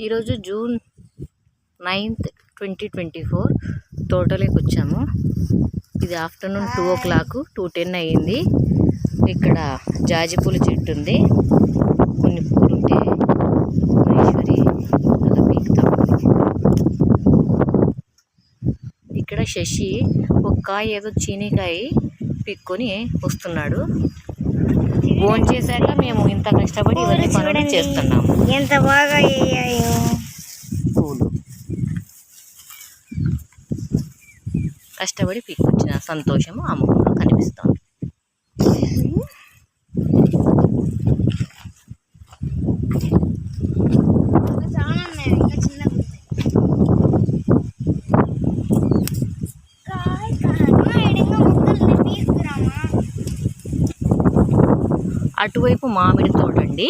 ఈరోజు June 9th 2024 తోటలోకి వచ్చాము. ఇది ఆఫ్టర్నూన్ 2 o'clock 2:10 అయ్యింది. ఇక్కడ జాజిపూల చెట్టు ఉంది. కొన్ని పూలు ఉంటే మహేశ్వరి అలా పీకుతాము. ఇక్కడ శశి ఒక కాయ ఏదో చీనికాయ పిక్కొని వస్తున్నాడు. ఫోన్ చేశాక మేము ఇంత కష్టపడి ఇవన్నీ పనులు చేస్తున్నాము. ఎంత బాగా అయ్యాయో పూలు కష్టపడి పిక్కొచ్చిన సంతోషము ఆ ముఖంలో కనిపిస్తాం. అటువైపు మామిడి తోట అండి.